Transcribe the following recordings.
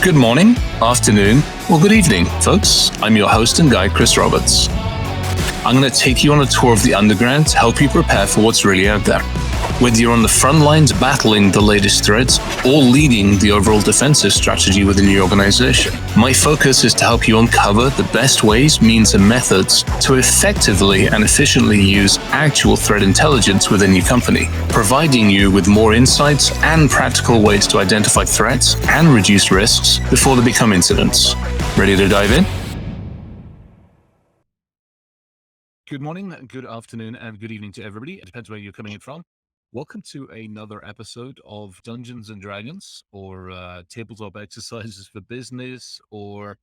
Good morning, afternoon, or good evening, folks. I'm your host and guide, Chris Roberts. I'm going to take you on a tour of the underground to help you prepare for what's really out there. Whether you're on the front lines battling the latest threats or leading the overall defensive strategy within your organization, my focus is to help you uncover the best ways, means, and methods to effectively and efficiently use actual threat intelligence within your company, providing you with more insights and practical ways to identify threats and reduce risks before they become incidents. Ready to dive in? Good morning, good afternoon, and good evening to everybody. It depends where you're coming in from. Welcome to another episode of Dungeons and Dragons, or tabletop exercises for business, or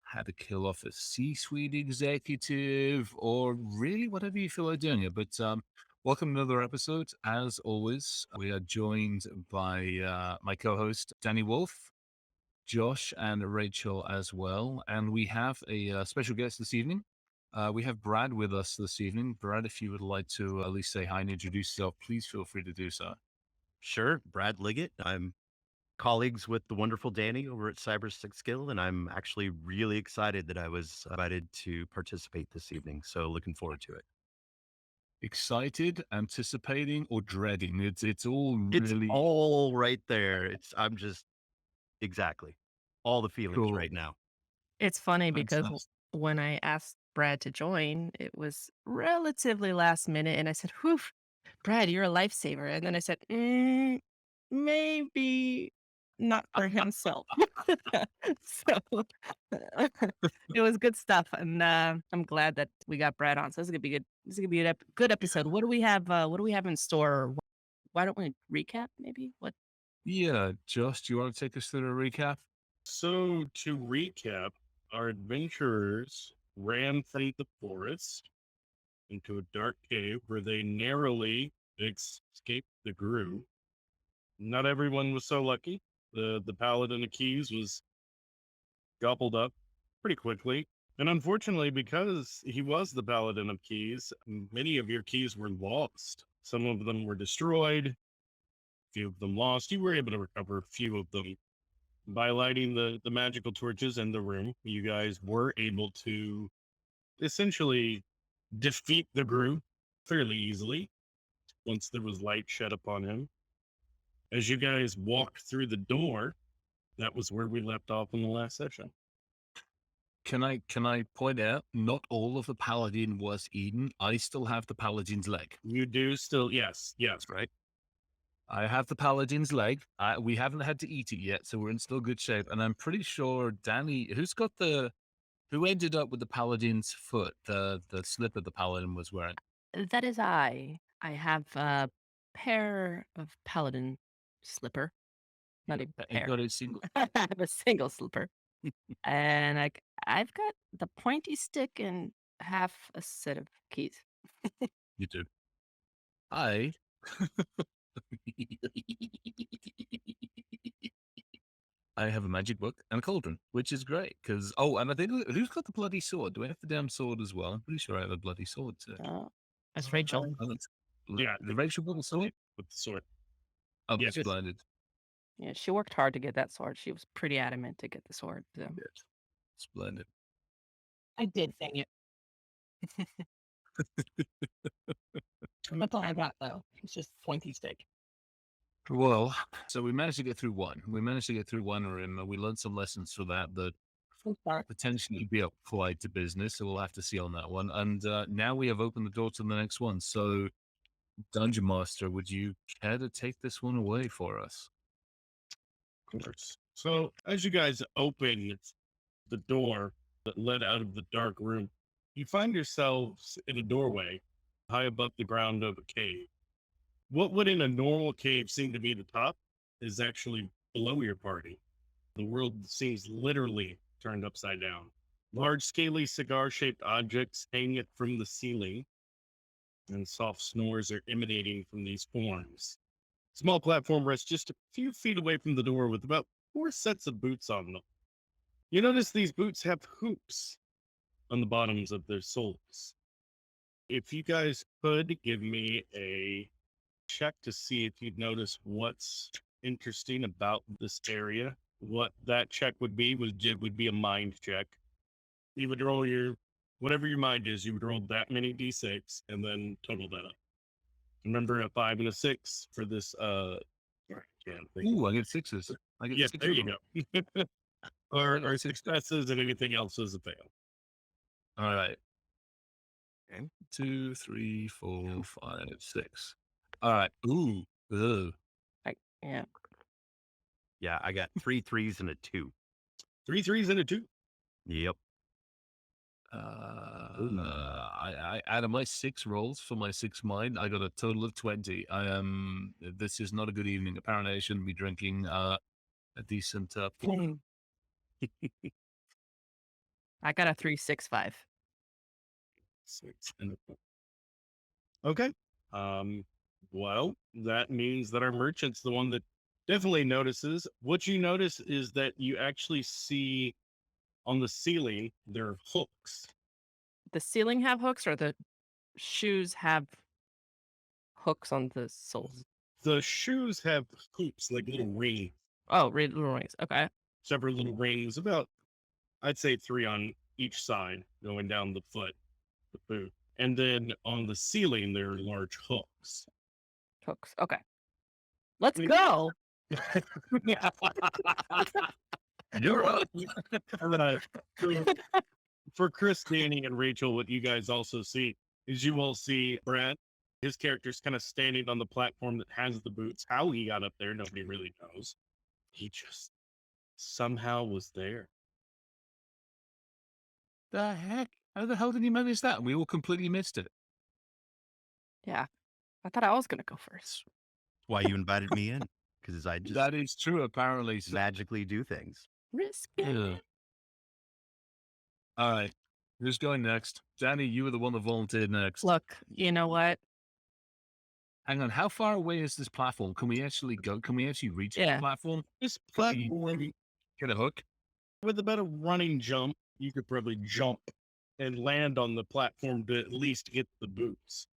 how to kill off a C-suite executive, or really whatever you feel like doing it. But welcome to another episode. As always, we are joined by my co-host, Dani Wolf, Josh, and Rachel as well. And we have a special guest this evening. We have Brad with us this evening. Brad, if you would like to at least say hi and introduce yourself, please feel free to do so. Sure. Brad Liggett. I'm colleagues with the wonderful Dani over at Cyber Six Skill, and I'm actually really excited that I was invited to participate this evening. So looking forward to it. Excited, anticipating, or dreading? It's all It's really all right there. I'm just exactly all the feelings cool. right now. It's funny because Fantastic. when I asked Brad to join, it was relatively last minute, and I said, "Whew, Brad, you're a lifesaver." And then I said, "Maybe not for himself." So it was good stuff, and I'm glad that we got Brad on. So this is gonna be good. This is gonna be a good episode. What do we have? What do we have in store? Why don't we recap? Maybe what? Yeah, Josh, do you want to take us through a recap? So, to recap, our adventurers ran through the forest into a dark cave where they narrowly escaped the Gru. Not everyone was so lucky. The Paladin of Keys was gobbled up pretty quickly. And unfortunately, because he was the Paladin of Keys, many of your keys were lost. Some of them were destroyed, a few of them lost. You were able to recover a few of them. By lighting the magical torches in the room, you guys were able to essentially defeat the Gru fairly easily once there was light shed upon him. As you guys walked through the door, that was where we left off in the last session. Can I point out, not all of the paladin was eaten. I still have the paladin's leg. You do still, yes, right? I have the paladin's leg. We haven't had to eat it yet, so we're in still good shape. And I'm pretty sure Dani, who ended up with the paladin's foot, the slipper the paladin was wearing. That is I. I have a pair of paladin slipper. Not a You pair. got a single. I have a single slipper. And I've got the pointy stick and half a set of keys. You do. I. I have a magic book and a cauldron, which is great because. Oh, and I think who's got the bloody sword? Do I have the damn sword as well? I'm pretty sure I have a bloody sword too. That's Rachel. Yeah, the Rachel got the sword. with the sword. Oh, Yes. that's blinded. Yeah, she worked hard to get that sword. She was pretty adamant to get the sword. So. Splendid. I did, dang it. That's all I got, though. It's just pointy stick. Well, so we managed to get through one. We managed to get through one room. We learned some lessons for that potentially be applied to business. So we'll have to see on that one. And now we have opened the door to the next one. So, Dungeon Master, would you care to take this one away for us? Of course. So, as you guys open the door that led out of the dark room, you find yourselves in a doorway high above the ground of a cave. What would in a normal cave seem to be the top is actually below your party. The world seems literally turned upside down. Large, scaly, cigar-shaped objects hanging from the ceiling, and soft snores are emanating from these forms. Small platform rests just a few feet away from the door with about 4 sets of boots on them. You notice these boots have hoops on the bottoms of their soles. If you guys could give me a check to see if you'd notice what's interesting about this area. what that check would be would be a mind check. You would roll whatever your mind is. You would roll that many d6 and then total that up. Remember, a 5 and a 6 for this. I can't think. Ooh, I get sixes. I get Yeah, six there of you them. go. or successes and anything else is a fail. All right. 2, 3, 4, 5, 6. All right. Ooh. Ugh. Yeah. Yeah, I got 3 3s and a 2. 3 3s and a 2. Yep. I out of my 6 rolls for my 6 mind, I got a total of 20. This is not a good evening. Apparently, I shouldn't be drinking a decent. I got a 365. 6 and a 4. Okay. Well, that means that our merchant's the one that definitely notices. What you notice is that you actually see on the ceiling there are hooks. The ceiling have hooks, or the shoes have hooks on the soles? The shoes have hoops, like little rings, Oh, little rings. Okay. several little rings, about I'd say 3 on each side going down the foot, the boot. And then on the ceiling there are large hooks. Hooks. Okay. Let's I mean- go. You're up. For Chris, Dani, and Rachel, what you guys also see is you will see Brad. His character's kind of standing on the platform that has the boots. How he got up there, nobody really knows. He just somehow was there. The heck? How the hell did you manage that? We all completely missed it. Yeah. I thought I was going to go first. Why you invited me in? Because I just That is true, apparently. So, magically do things. Risk yeah. All right. Who's going next? Dani, you were the one that volunteered next. Look, you know what? Hang on. How far away is this platform? Can we actually go? Can we actually reach the Yeah. platform? This Can we platform, get a hook? with about a running jump, you could probably jump and land on the platform to at least get the boots.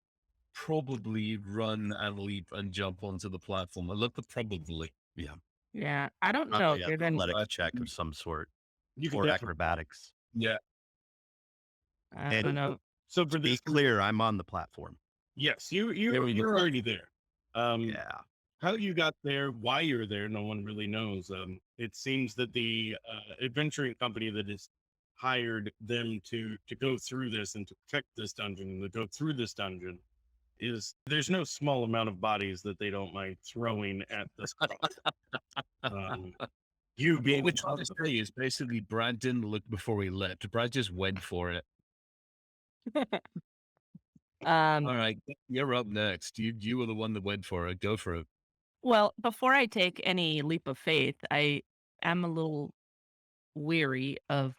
Probably run and leap and jump onto the platform. I love the probably. Yeah. Yeah. I don't know. Probably an Given, athletic check of some sort You can or definitely. acrobatics. Yeah. I And- don't know. So for To be this, clear, I'm on the platform. yes, There we you're go. already there. Yeah. How you got there, why you're there, no one really knows. It seems that the adventuring company that has hired them to go through this and to protect this dungeon and to go through this dungeon there's no small amount of bodies that they don't mind throwing at this cross. You being Which I'll just say is basically Brad didn't look before he left. Brad just went for it. All right, you're up next. You were the one that went for it. Go for it. Well, before I take any leap of faith, I am a little weary of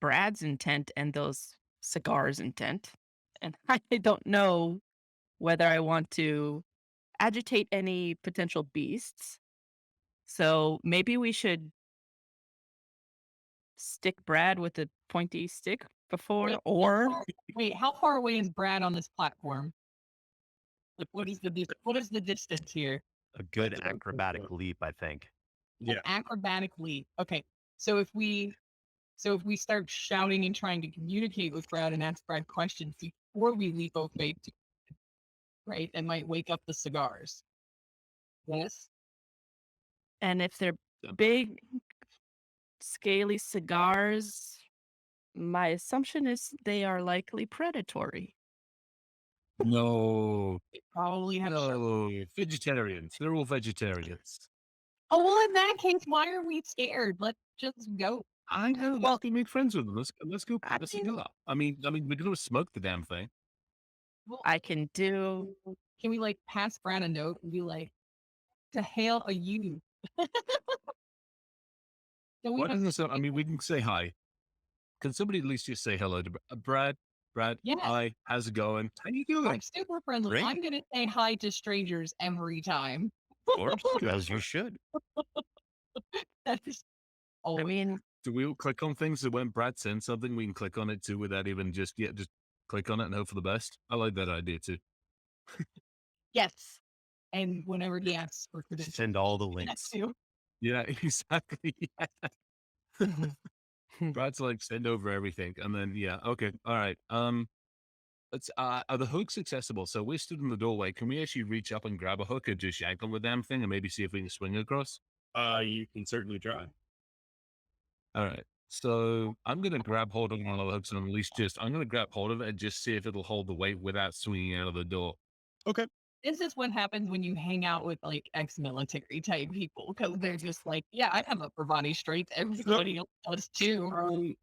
Brad's intent and those cigars' intent. And I don't know whether I want to agitate any potential beasts. So maybe we should stick Brad with a pointy stick before, Wait, or Wait, how far away is Brad on this platform? Like, what is the distance here? A good That's about acrobatic 4 foot. leap, I think. An Yeah. acrobatic leap. Okay, so if we start shouting and trying to communicate with Brad and ask Brad questions before we leap over faith, right, and might wake up the cigars. Yes. and if they're big, scaly cigars, my assumption is they are likely predatory. No, They probably have. no, vegetarians. They're all vegetarians. Oh well, in that case, why are we scared? Let's just go. I know. Well, to make friends with them. Let's go. I Let's mean- go. I mean, we're gonna smoke the damn thing. Well, I can do. can we like pass Brad a note and be like, to hail a you? Can we Why just- doesn't so? I mean, we can say hi. Can somebody at least just say hello to Brad? Brad, Yeah. hi. How's it going? How you doing? I'm super friendly. Great. I'm gonna say hi to strangers every time. Of course, as you should. That is I always mean, Do we all click on things so when Brad sends something, we can click on it too without even just click on it and hope for the best? I like that idea too. yes. And whenever he asks for credentials, Send all the that links. too. Yeah, exactly. Mhm. Brad's like, send over everything. And then, yeah, okay. All right. Let's, are the hooks accessible? So we're stood in the doorway. Can we actually reach up and grab a hook and just yank on the damn thing and maybe see if we can swing across? You can certainly try. All right. So I'm going to grab hold of one of the hooks and at least I'm going to grab hold of it and just see if it'll hold the weight without swinging out of the door. Okay. This is what happens when you hang out with like ex-military type people because they're just like, yeah, I have upper body strength. Everybody else does too.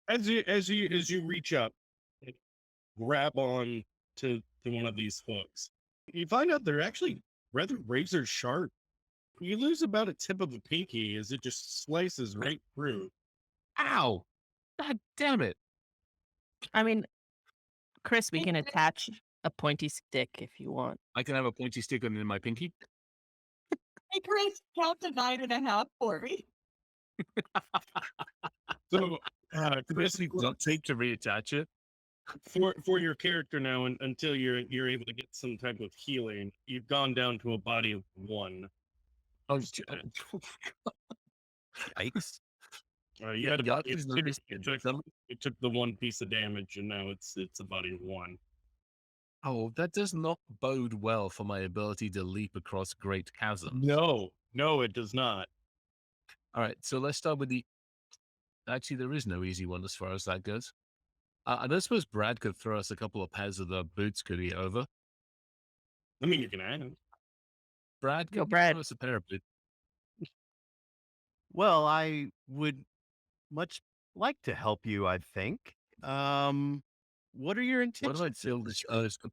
As you reach up, and grab on to one of these hooks, you find out they're actually rather razor sharp. You lose about a tip of a pinky as it just slices right through. Ow! God damn it. I mean, Chris, we can attach a pointy stick if you want. I can have a pointy stick in my pinky. Hey, Chris, count to 9.5 for me. So, Chris, Not tape to reattach it. for your character now, until you're able to get some type of healing, you've gone down to a body of 1. Oh, Yikes. You had Yeah, a, it took the 1 piece of damage, and now it's a body of 1. oh, that does not bode well for my ability to leap across great chasms. No, it does not. All right, so let's start with the. Actually, there is no easy one as far as that goes. I don't suppose Brad could throw us a couple of pairs of the boots. Could he over? I mean, you can ask. Brad, Go, could you Brad. throw us a pair of boots? Well, I would much like to help you, I think. What are your What do I intentions? feel this urge to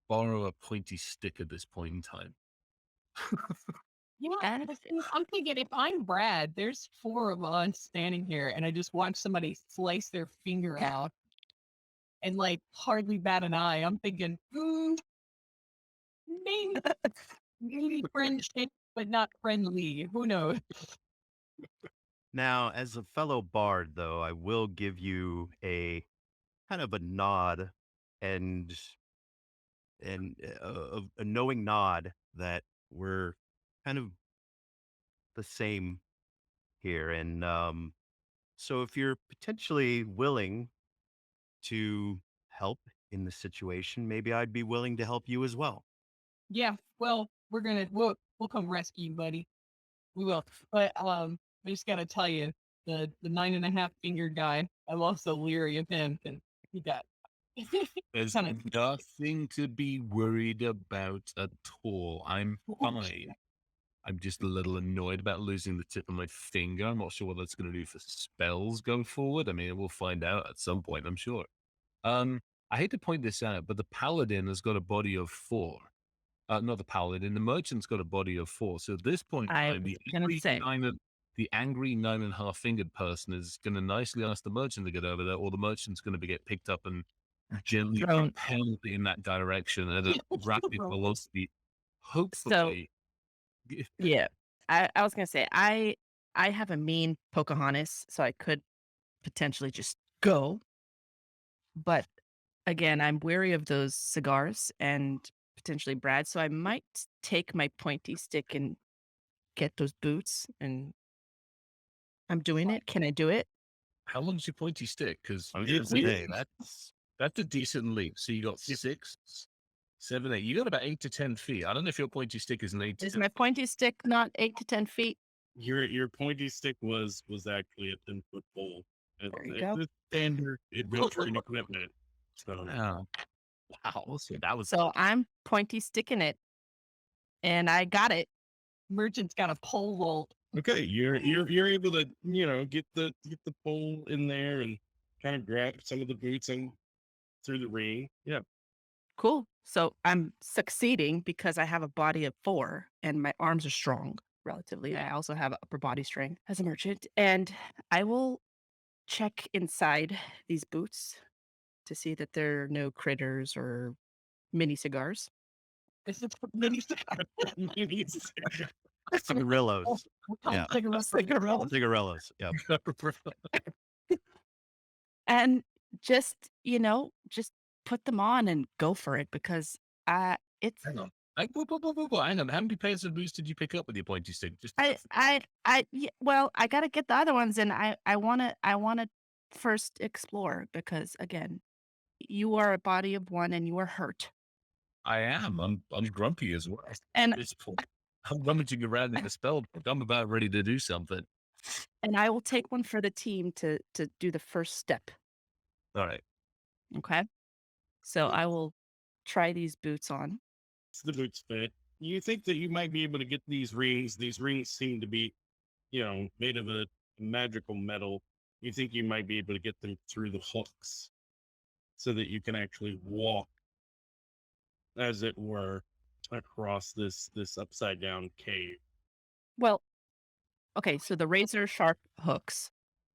borrow a pointy stick at this point in time? Yeah, And- but see, I'm thinking if I'm Brad, there's 4 of us standing here, and I just watch somebody slice their finger out and like hardly bat an eye. I'm thinking, maybe, maybe friendship, but not friendly. Who knows? Now, as a fellow bard, though, I will give you a kind of a nod and a knowing nod that we're kind of the same here. And so if you're potentially willing to help in the situation, maybe I'd be willing to help you as well. Yeah, well, we'll come rescue you, buddy. We will. But I just gotta tell you, the 9.5 finger guy, I'm also leery of him, and he got There's kind of nothing to be worried about at all. I'm fine. I'm just a little annoyed about losing the tip of my finger. I'm not sure what that's going to do for spells going forward. I mean, we'll find out at some point, I'm sure. I hate to point this out, but the paladin has got a body of 4. Not the paladin. The merchant's got a body of 4. So at this point in I time, was gonna say. the angry 9.5 fingered person is going to nicely ask the merchant to get over there, or the merchant's going to get picked up and gently Thrown. propelled in that direction at a rapid velocity. So Hopefully, yeah, I was gonna say I have a mean Pocahontas, so I could potentially just go. But again, I'm wary of those cigars and potentially Brad, so I might take my pointy stick and get those boots. And I'm doing it. Can I do it? how long's your pointy stick? Because I was going to say, that's a decent leap. So you got 6, 7, 8. You got about 8 to 10 feet. I don't know if your pointy stick is an 8 to Is 10. my pointy stick not 8 to 10 feet? Your pointy stick was actually a 10-foot pole. There you go. It's standard adventuring equipment. So Oh, wow. So that was So I'm pointy sticking it, and I got it. merchant's got a pole vault. okay, you're able to get the pole in there and kind of grab some of the boots and through the ring. Yeah. Cool. So I'm succeeding because I have a body of 4 and my arms are strong relatively. I also have upper body strength as a merchant. And I will check inside these boots to see that there are no critters or mini cigars. This is mini cigar. cigarillos. Yeah. Cigarillos. Cigarillos. Yeah. And just, just put them on and go for it because it's Hang on. Hang on. How many pairs of boots did you pick up with your pointy stick? Just Well, I gotta get the other ones, and I wanna first explore because again, you are a body of one, and you are hurt, I am. I'm grumpy as well. and At this point, I'm rummaging around in the spell book. I'm about ready to do something. I will take one for the team to do the first step. All right. Okay, so I will try these boots on. It's the boots fit. You think that you might be able to get these rings? These rings seem to be, made of a magical metal. You think you might be able to get them through the hooks so that you can actually walk, as it were, across this upside down cave. Well, okay, so the razor sharp hooks,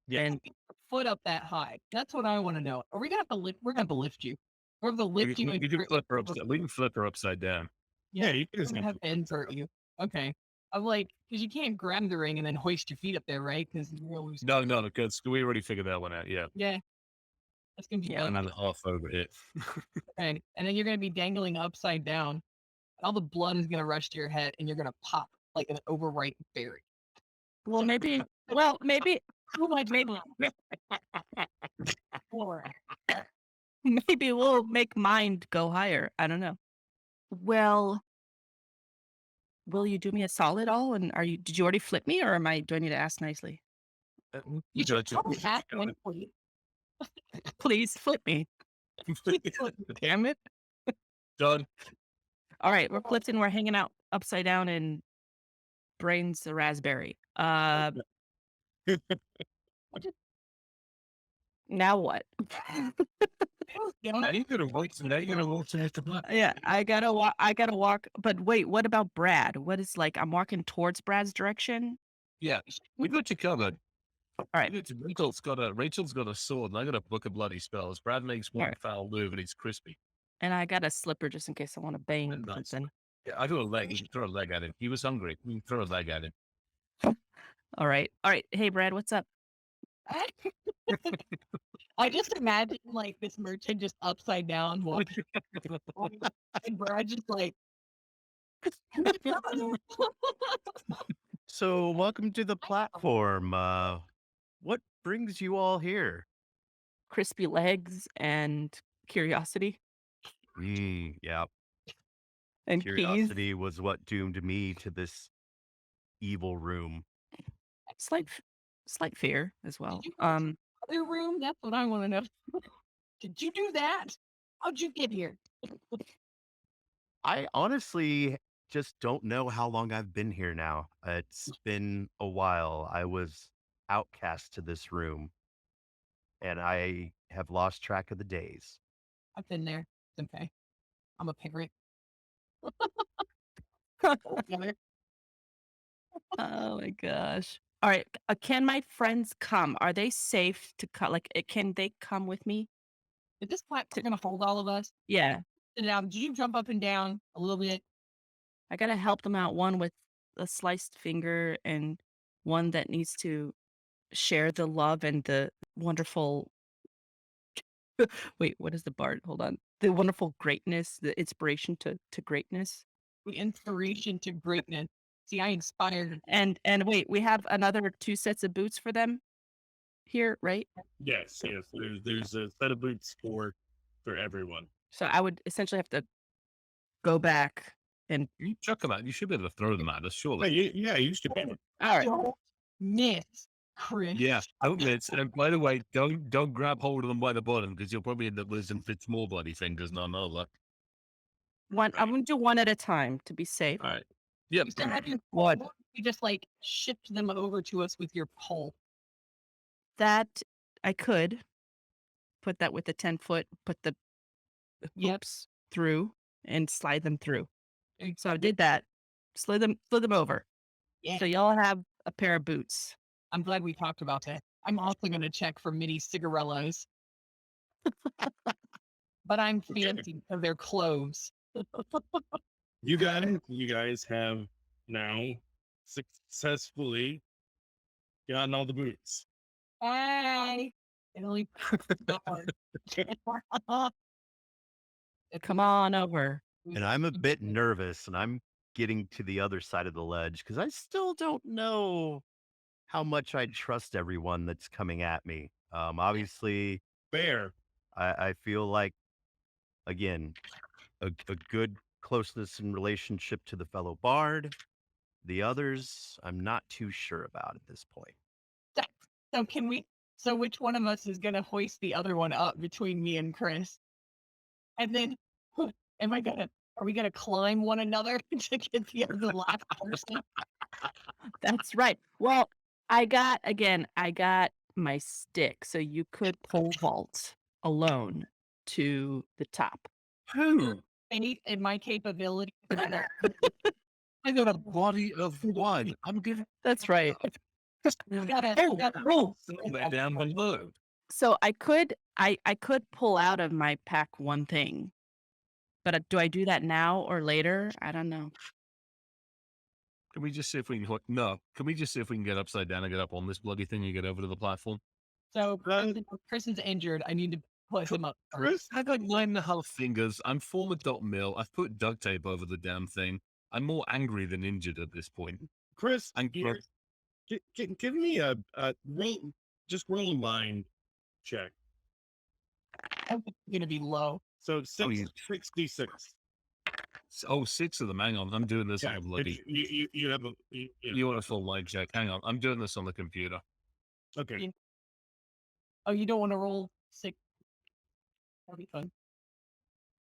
Yeah. and Foot up that high. That's what I want to know. Are we gonna have to lift? We're gonna have to lift you. We're gonna lift you. We can flip her upside. We can flip her upside down. Yeah, you We're can just gonna have to insert you. Okay. I'm like, because you can't grab the ring and then hoist your feet up there, right? Because you're always No, because we already figured that one out. Yeah. yeah. That's gonna be Yeah. fun. And half over it. And then you're gonna be dangling upside down. All the blood is gonna rush to your head, and you're gonna pop like an overripe berry. well, maybe Or maybe we'll make mind go higher. I don't know. Well, will you do me a solid all? And did you already flip me, or do I need to ask nicely? you should Judge probably it. ask one for you. Please flip me. Damn it. Done. All right, we're flipped and we're hanging out upside down and brains the raspberry. Now what? Now you're gonna walk to the block. Yeah, I gotta walk. But wait, what about Brad? What is I'm walking towards Brad's direction? Yeah, we got you covered. All right. Rachel's got a sword, and I got a book of bloody spells. Brad makes one Right. foul move, and he's crispy. And I got a slipper just in case I want to bang Nice. something. Yeah, I got a leg. You can throw a leg at him. He was hungry. You can throw a leg at him. All right. Hey, Brad, what's up? I just imagine like this merchant just upside down walking, and Brad just like. So, welcome to the platform. What brings you all here? Crispy legs and curiosity Yeah, and keys. curiosity was what doomed me to this evil room. Slight fear as well. you Other room? That's what I want to know. Did you do that? How'd you get here? I honestly just don't know how long I've been here now. It's been a while. I was outcast to this room, and I have lost track of the days. I've been there. It's okay. I'm a parent. Oh my gosh. All right. Can my friends come? Are they safe to come? Can they come with me? Is this platform gonna hold all of us? Yeah. Now, did you jump up and down a little bit? I gotta help them out. One with a sliced finger, and one that needs to share the love and the wonderful. Wait, what is the bard? Hold on. The wonderful greatness, the inspiration to greatness. The inspiration to greatness. See, I inspired. And wait, we have another 2 sets of boots for them here, right? Yes. There's a set of boots for everyone. So I would essentially have to go back and. You chuck them out. You should be able to throw them at us, Well, surely. you should be. All right. Don't miss, Chris. Yeah. And by the way, don't grab hold of them by the bottom, because you'll probably end up losing more bloody fingers. No, luck. I'm gonna do one at a time to be safe. All right. Yep. You still have your What? You just like shipped them over to us with your pole. That I could put that with the 10-foot, put the hoops through and slide them through. So I did that. Slid them over. Yeah. So y'all have a pair of boots. I'm glad we talked about that. I'm also going to check for mini cigarellos. But I'm fancy of their clothes. You guys have now successfully gotten all the boots. Hey. It only Come on over. And I'm a bit nervous, and I'm getting to the other side of the ledge because I still don't know how much I trust everyone that's coming at me. Obviously, Fair. I feel like, again, a good closeness and relationship to the fellow bard. The others, I'm not too sure about at this point. So so can we? So which one of us is gonna hoist the other one up between me and Chris? And then, am I gonna? Are we gonna climb one another to get the last person? That's right. Well, I got my stick, so you could pole vault alone to the top. Who? Faith in my capability. I got a body of wine. I'm giving That's right. oh, that down below. So I could pull out of my pack one thing, but do I do that now or later? I don't know. Can we just see if we can no? Can we just see if we can get upside down and get up on this bloody thing and get over to the platform? So Chris is injured. I need to put him up. Chris, I got 9.5 fingers. I'm former Dot Mill. I've put duct tape over the damn thing. I'm more angry than injured at this point. Chris, And here, give me a roll, just roll a mind check. I'm gonna be low. So Oh, yeah. 66. Oh, 6 of them. Hang on. I'm doing this Yeah, on the bloody. you have a You want a full leg check? Hang on. I'm doing this on the computer. okay. Oh, you don't want to roll 6? That'll be fun.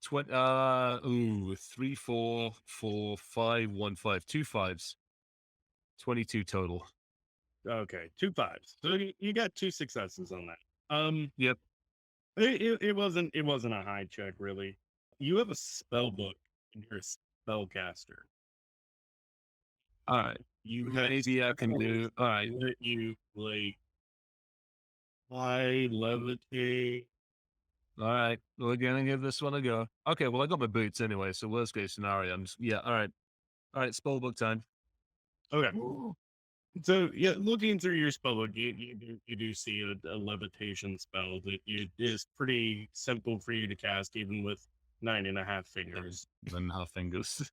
3, 4, 4, 5, 1, 5. 2 5s. 22 total. Okay, 2 5s. So you got 2 successes on that. Yep. It wasn't a high check really. You have a spell book and you're a spellcaster. All right. You have Maybe I can do. All right. that you like fly, levitate. All right. We're gonna give this one a go. Okay. Well, I got my boots anyway, so worst case scenario. Yeah. All right. All right. Spell book time. Okay. So yeah, looking through your spell book, you do see a levitation spell that is pretty simple for you to cast, even with 9.5 fingers. 9.5 fingers.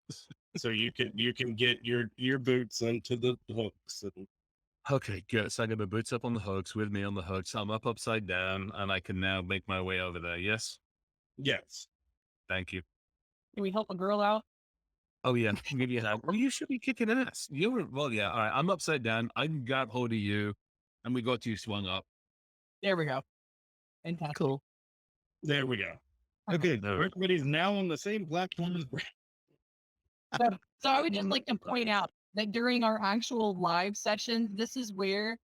So you can get your boots into the hooks. And, Okay, good. So I got my boots up on the hooks, with me on the hooks. I'm up upside down, and I can now make my way over there. Yes. yes. Thank you. Can we help a girl out? Oh yeah, give you a hand. Well, you should be kicking ass. You were well, yeah. All right, I'm upside down. I got hold of you, and we got you swung up. There we go. Fantastic. Cool. There we go. Okay, No. everybody's now on the same platform as Brad. So I would just like to point out that during our actual live session, this is where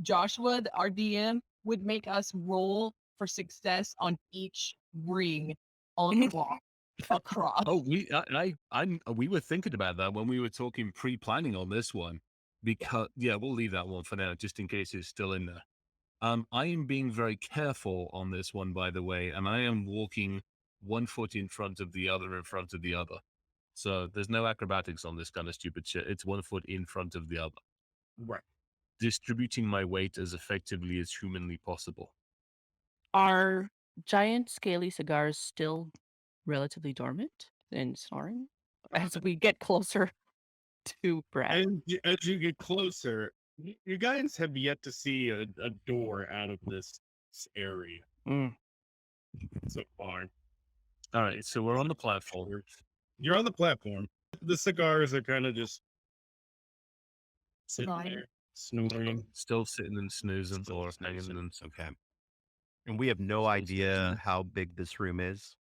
Joshua, our DM, would make us roll for success on each ring on the wall across. Oh, we were thinking about that when we were talking pre-planning on this one, because we'll leave that one for now, just in case it's still in there. I am being very careful on this one, by the way, and I am walking 1 foot in front of the other, in front of the other. So there's no acrobatics on this kind of stupid shit. It's 1 foot in front of the other, Right. distributing my weight as effectively as humanly possible. Are giant scaly cigars still relatively dormant and snoring as we get closer to Brad? And as you get closer, you guys have yet to see a door out of this area Mm. so far. All right, so we're on the platform. You're on the platform. The cigars are kind of just sitting Snoring. there, snoring. Still sitting and snoozing Still or snoozing. hanging and Okay. And we have no idea how big this room is.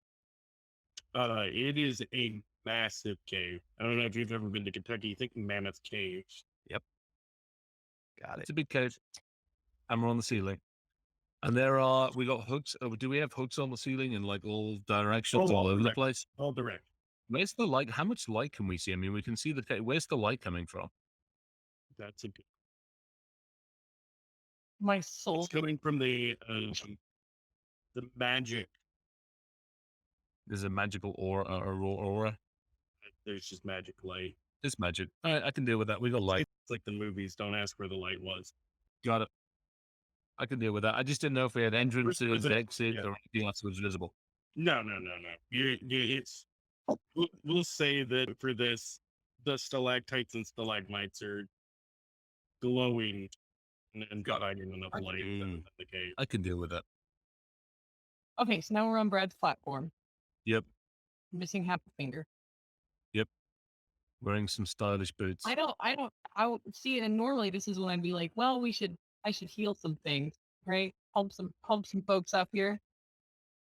It is a massive cave. I don't know if you've ever been to Kentucky. You think Mammoth Caves. Got it's it. a big cave. And we're on the ceiling. And we got hooks. Do we have hooks on the ceiling in like all directions, all over the direct. place? All direct. Where's the light? How much light can we see? I mean, we can see the cave. Where's the light coming from? That's a good. My soul. It's coming from the magic. There's a magical aura. There's just magic light. It's magic. All right, I can deal with that. We got light. It's like the movies. Don't ask where the light was. Got it. I can deal with that. I just didn't know if we had entrances, exits, Yeah. or anything else that was visible. No. It's We'll say that for this, the stalactites and stalagmites are glowing and Got it. providing enough light in the cave. I can deal with that. Okay, so now we're on Brad's platform, Yep. missing half a finger. Wearing some stylish boots. I would see it, and normally this is when I'd be like, well, I should heal some things, right? Help some folks up here.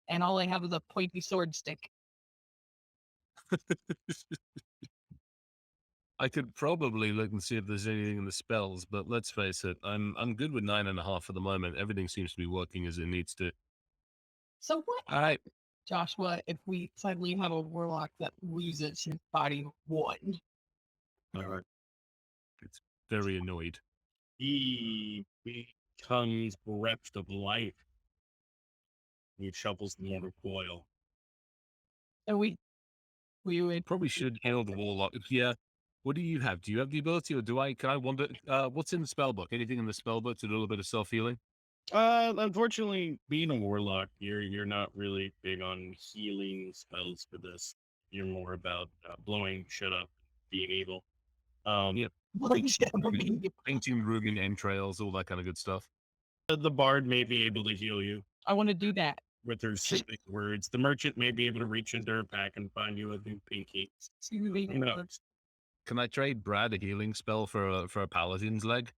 And all I have is a pointy sword stick. I could probably look and see if there's anything in the spells, but let's face it, I'm good with 9.5 at the moment. Everything seems to be working as it needs to. So what, All right. Joshua, if we suddenly have a warlock that loses his body 1? All right. It's very annoyed. He becomes bereft of life. He shovels the mortal coil. So we would Probably should heal the warlock. Yeah. What do you have? Do you have the ability, or do I? Can I wonder? What's in the spell book? Anything in the spell book to do a little bit of self healing? Unfortunately, being a warlock, you're not really big on healing spells for this. You're more about blowing shit up, being evil. Yep. Painting ruin entrails, all that kind of good stuff. The bard may be able to heal you I want to do that. with her soothing words. The merchant may be able to reach into her pack and find you a new pinky. Who knows? Can I trade Brad a healing spell for a paladin's leg?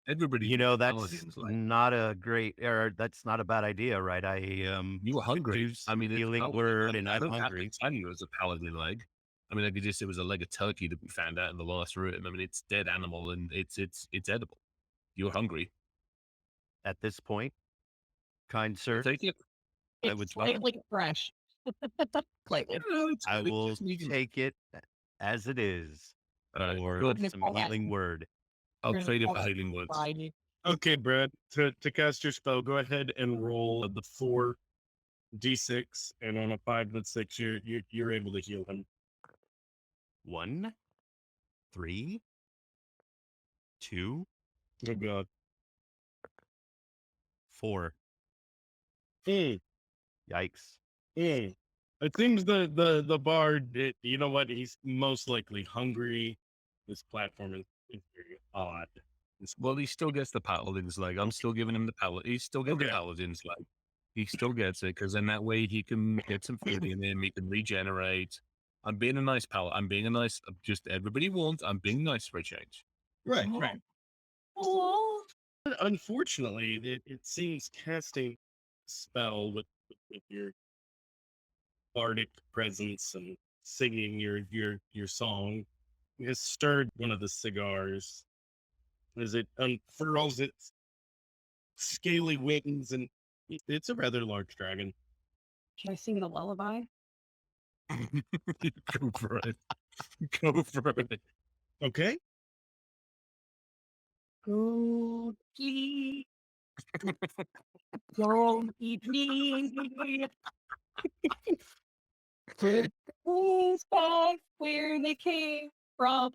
Everybody, You know, that's paladin's leg. not a great, or that's not a bad idea, right? You were hungry. use I mean, healing it's not- word, and I I'm don't have hungry. to tell you it was a paladin leg. I mean, I could just, it was a leg of turkey that we found out in the last room. I mean, it's dead animal and it's edible. You're hungry. At this point, kind sir, Take it. I It's would slightly fresh. Slightly. I will take it as it is, or good. some healing word. I'll Gonna trade it call for it healing words. Friday. Okay, Brad. To cast your spell, go ahead and roll the 4d6, and on a 5 and 6, you're able to heal him. 1, 3, 2, Oh God. 4. Mm, Yikes. mm. It seems the bard. You know what? He's most likely hungry. This platform is very odd. Well, he still gets the paladin's leg. I'm still giving him the paladin. He still gets the Okay. paladin's leg. He still gets it because then that way he can get some food in him. He can regenerate. I'm being a nice paladin. I'm being a nice. Just everybody wants. I'm being nice for a change. Right. Unfortunately, it seems casting a spell with your bardic presence and singing your song has stirred one of the cigars as it unfurls its scaly wings, and it's a rather large dragon. Can I sing the lullaby? Go for it. Go for it. Okay. Go eat. Go eat me. Who's back where they came from?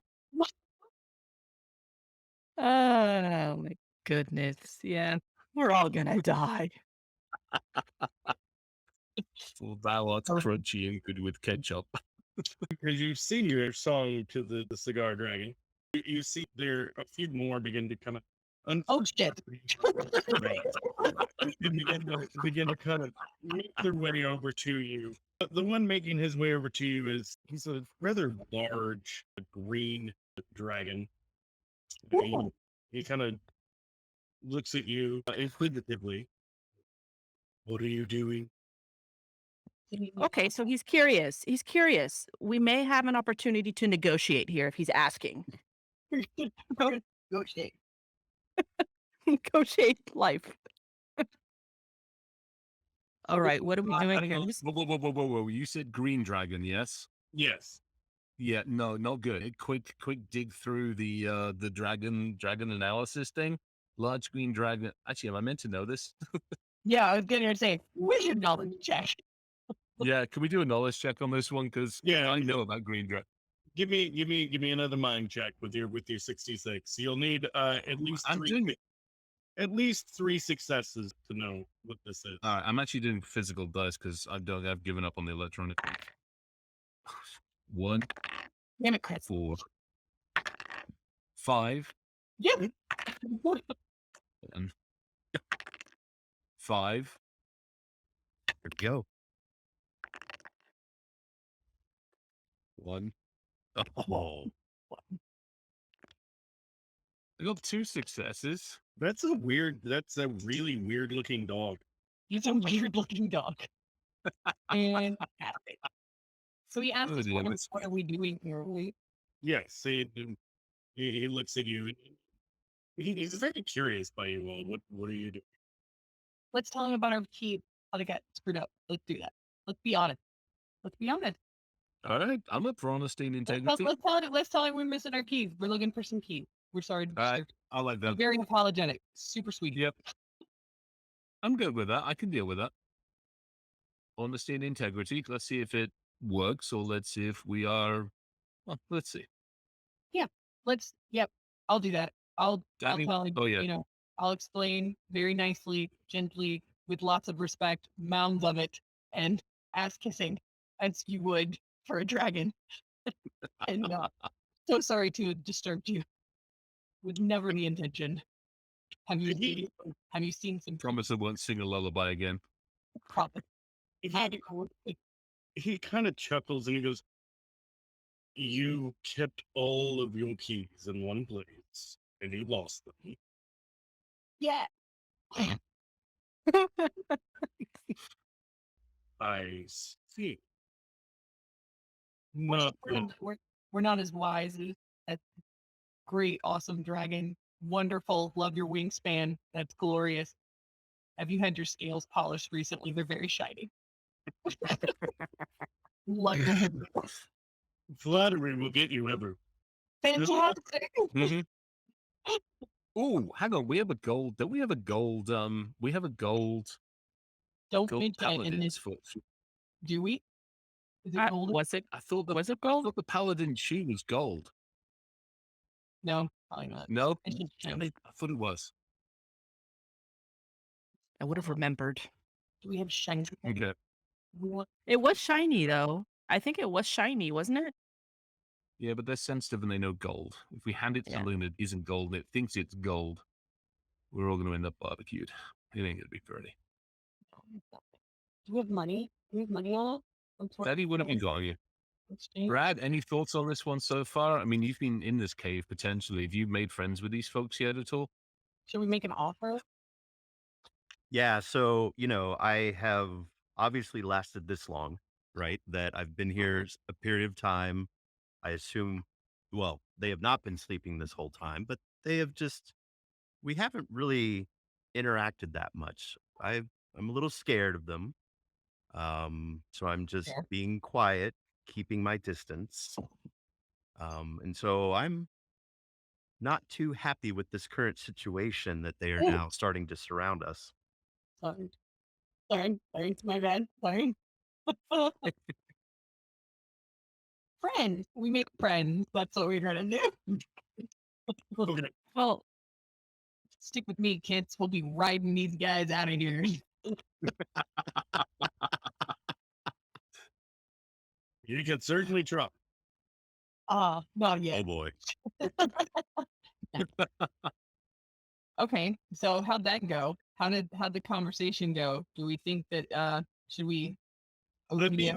Oh my goodness. Yeah. We're all gonna die. Well, thou art crunchy and good with ketchup. Because you sing your song to the cigar dragon, you see there a few more begin to kind of Oh shit. begin to kind of make their way over to you. The one making his way over to you he's a rather large green dragon. He kind of looks at you inquisitively. What are you doing? Okay, so he's curious. He's curious. We may have an opportunity to negotiate here if he's asking. Negotiate. Negotiate life. All right, what are we doing here? Whoa. You said green dragon, yes? Yes. Yeah, no, not good. Quick dig through the dragon analysis thing. Large green dragon. Actually, am I meant to know this? Yeah, I was gonna say wizard knowledge check. Yeah, can we do a knowledge check on this one? Because Yeah. I know about green dragon. Give me another mind check with your 66. You'll need at least I'm three. doing it. at least 3 successes to know what this is. All right, I'm actually doing physical dice because I've given up on the electronic. 1, Damn it, Chris. 4, 5, Yeah. and 5. There we go. 1. Oh, I got 2 successes. That's a really weird looking dog. He's a weird looking dog. And so he asked Oh, us, damn it. what are we doing here? Yes, he looks at you. He's very curious by you all. What are you doing? Let's tell him about our key, how to get screwed up. Let's do that. Let's be honest. Let's be honest. All right, I'm up for honesty and integrity. Let's tell him we're missing our keys. We're looking for some keys. We're sorry to All right, disturb I like you. that. Very apologetic. Super sweet. Yep. I'm good with that. I can deal with that. Honesty and integrity. Let's see if it works, or let's see if we are. Well, let's see. Yep. I'll do that. I'll Dani? tell him, Oh, yeah. I'll explain very nicely, gently, with lots of respect, mounds of it, and ass kissing, as you would for a dragon. And so sorry to have disturbed you. With never the intention. Have you seen some Promise I won't sing a lullaby again. profit? He kind of chuckles and he goes, "You kept all of your keys in one place and you lost them." Yeah. I see. Not good. We're not as wise as that great, awesome dragon. Wonderful. Love your wingspan. That's glorious. Have you had your scales polished recently? They're very shiny. Love them. Flattery will get you ever. Fantastic. Oh, hang on. We have a gold. Don't we have a gold? We have a gold Don't mention it in paladin's this. foot. Do we? Is it gold? Was it? I thought Was it I gold? thought the paladin shoe was gold. No, probably not. No, I should damn check. it, I thought it was. I would have remembered. Do we have shiny? Okay. We want- It was shiny though. I think it was shiny, wasn't it? Yeah, but they're sensitive and they know gold. If we hand it to Yeah. something that isn't gold and it thinks it's gold, we're all going to end up barbecued. It ain't going to be pretty. Do we have money? Do we have money on it? Daddy, what have you got on you? Brad, any thoughts on this one so far? I mean, you've been in this cave potentially. Have you made friends with these folks yet at all? Should we make an offer? yeah. So, I have obviously lasted this long, right? That I've been here a period of time. I assume, well, they have not been sleeping this whole time, but we haven't really interacted that much. I'm a little scared of them. So I'm just Fair. being quiet, keeping my distance. And so I'm not too happy with this current situation that they are Oh. now starting to surround us. Sorry. It's my bad. Sorry. Friends. We make friends. That's what we're gonna do. Okay. Well, Stick with me, kids. We'll be riding these guys out of here. You can certainly try. Not yet. boy. Okay, so how'd that go? How'd the conversation go? Do we think that should we Let me-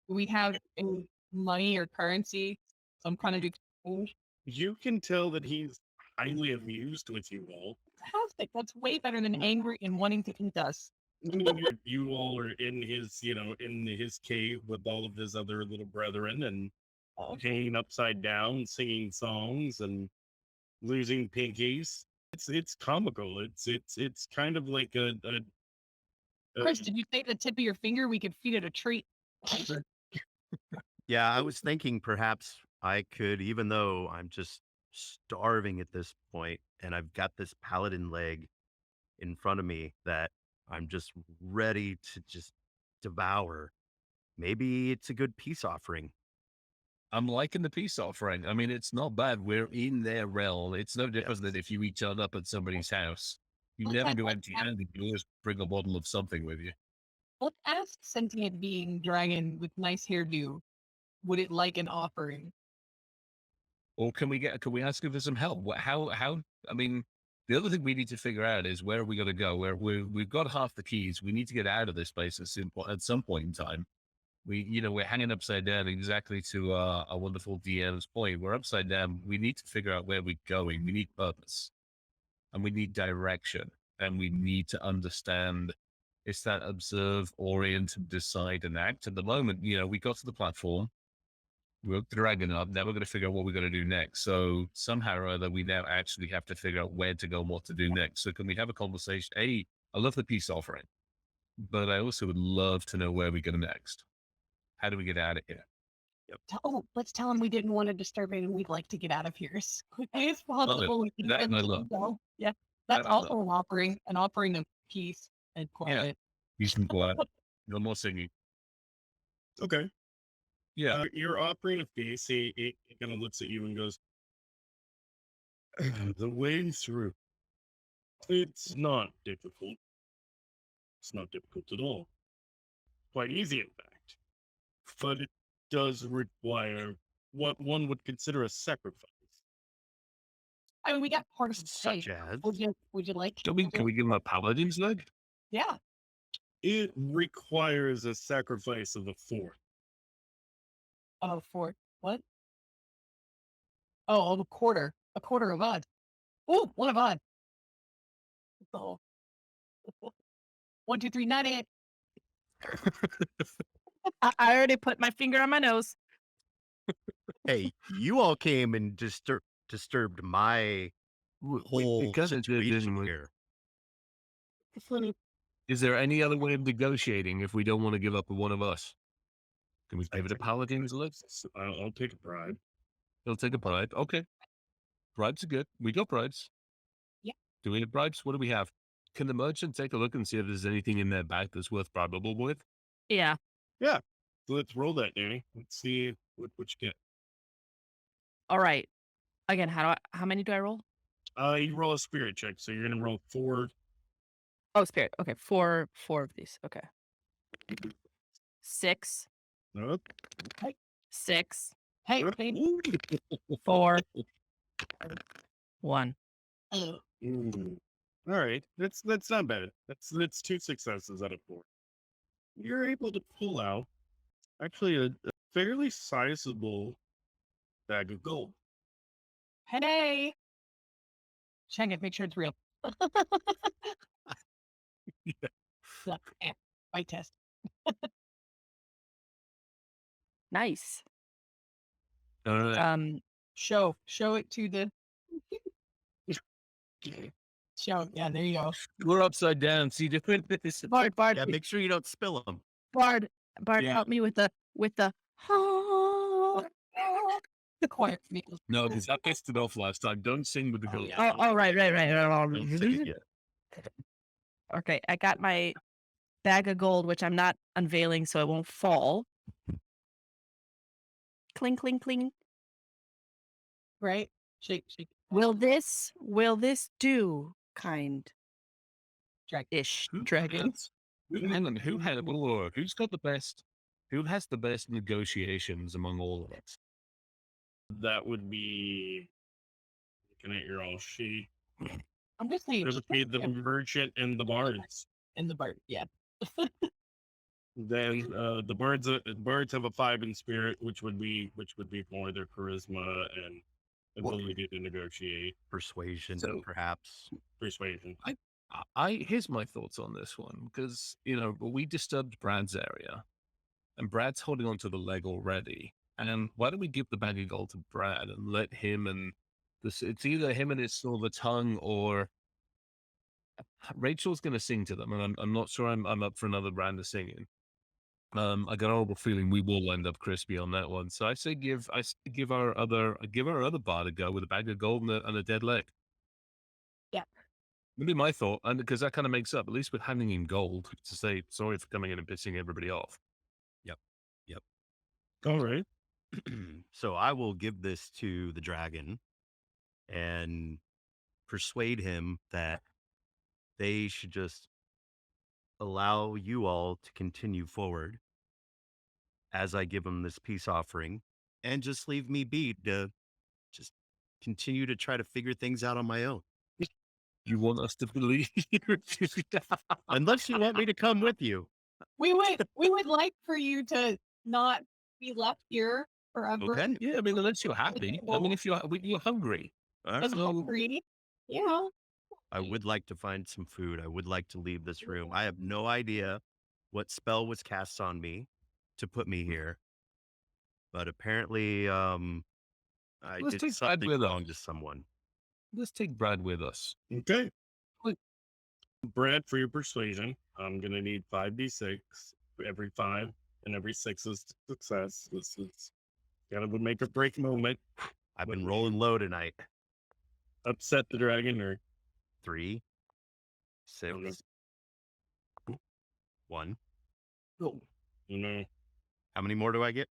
do we have any money or currency, some kind of exchange? You can tell that he's highly amused with you all. Fantastic. That's way better than angry and wanting to eat us. You all are in his, in his cave with all of his other little brethren and hanging upside down, singing songs and losing pinkies. It's comical. It's kind of like a Chris, did you say the tip of your finger we could feed it a treat? Yeah, I was thinking perhaps I could, even though I'm just starving at this point and I've got this paladin leg in front of me that I'm just ready to just devour. Maybe it's a good peace offering. I'm liking the peace offering. I mean, it's not bad. We're in their realm. It's no different than if you eat up at somebody's house. You Let's never ask, go empty-handed. You always bring a bottle of something with you. let's ask sentient being dragon with nice hairdo, would it like an offering? Or can we ask her for some help? How, I mean, the other thing we need to figure out is where are we going to go? We've got half the keys. We need to get out of this place at some point in time. We're hanging upside down exactly to a wonderful DM's point. We're upside down. We need to figure out where we're going. We need purpose and we need direction and we need to understand. It's that observe, orient, decide and act. At the moment, we got to the platform. We're dragging up. Now we're going to figure out what we're going to do next. So somehow or other, we now actually have to figure out where to go and what to do next. So can we have a conversation? I love the peace offering, but I also would love to know where we go next. How do we get out of here? Let's tell him we didn't want to disturb him and we'd like to get out of here as quickly as possible. We can That get I to love. go. Yeah, that's That I also an offering of peace and quiet. You can go out. No more singing. Okay. Yeah. You're offering a face. He kind of looks at you and goes, the way through. It's not difficult. It's not difficult at all. Quite easy, in fact. But it does require what one would consider a sacrifice. I mean, we got part of the Such state. as Would you like? Can we give him a paladin's leg? Yeah. It requires a sacrifice of a fourth. Oh, for what? Oh, a quarter of odd. Oh, one of odd. Oh. 1, 2, 3, 98. I already put my finger on my nose. hey, you all came and disturbed my whole Because it did, situation didn't we? here. Is there any other way of negotiating if we don't want to give up one of us? Can we give it a paladin's leg? I'll take a bribe. He'll take a bribe. Okay. Bribes are good. We got bribes. Yeah. Do we have bribes? What do we have? Can the merchant take a look and see if there's anything in their bag that's worth bribable with? Yeah. Yeah. So let's roll that, Dani. Let's see what you get. All right. Again, how many do I roll? You roll a spirit check, so you're gonna roll 4. Oh, spirit. Okay, four of these. Okay. 6, Nope. 6, Hey, baby. 4, 1. Oh, All right, that's not bad. That's 2 successes out of 4. You're able to pull out actually a fairly sizable bag of gold. hey. Check it. Make sure it's real. So, bite test. Nice. No. Show it to the. Show. Yeah, there you go. We're upside down. See different. Bard, Yeah, make sure you don't spill them. Bard, Yeah. help me with the The quiet meals. No, because I pissed it off last time. Don't sing with the gold. Oh, right. Don't sing it yet. Okay, I got my bag of gold, which I'm not unveiling so it won't fall. Cling, cling, cling. Right? Shake. Will this do, kind Drag. ish Who- dragon? Hang on, who's got the best? Who has the best negotiations among all of us? That would be looking at your all sheet. I'm just saying. It would be the merchant and the bards. And the bard. Yeah. Then the bards have a 5 in spirit, which would be more their charisma and ability to negotiate. Persuasion, So- perhaps. Persuasion. Here's my thoughts on this one because we disturbed Brad's area, and Brad's holding on to the leg already. And why don't we give the bag of gold to Brad and let him and it's either him and his silver tongue or Rachel's going to sing to them, and I'm not sure I'm up for another round of singing. I got a horrible feeling we will end up crispy on that one. So I say give our other bard a go with a bag of gold and a dead leg. Yeah. Maybe my thought, and because that kind of makes up, at least with handing him gold to say sorry for coming in and pissing everybody off. All right. So I will give this to the dragon and persuade him that they should just allow you all to continue forward as I give them this peace offering and just leave me be to just continue to try to figure things out on my own. You want us to believe you? Unless you want me to come with you. We would like for you to not be left here forever. Okay. Yeah, I mean, unless you're happy. I mean, if you're hungry. I'm hungry. Yeah. I would like to find some food. I would like to leave this room. I have no idea what spell was cast on me to put me here. But apparently, I Let's did take something Brad with wrong us. to someone. Let's take Brad with us. Okay. Brad, for your persuasion, I'm gonna need 5d6. Every 5 and every 6 is success. This is kind of a make or break moment. I've been rolling low tonight. Upset the dragon or 3, 6, Okay. 1. you know, How many more do I get?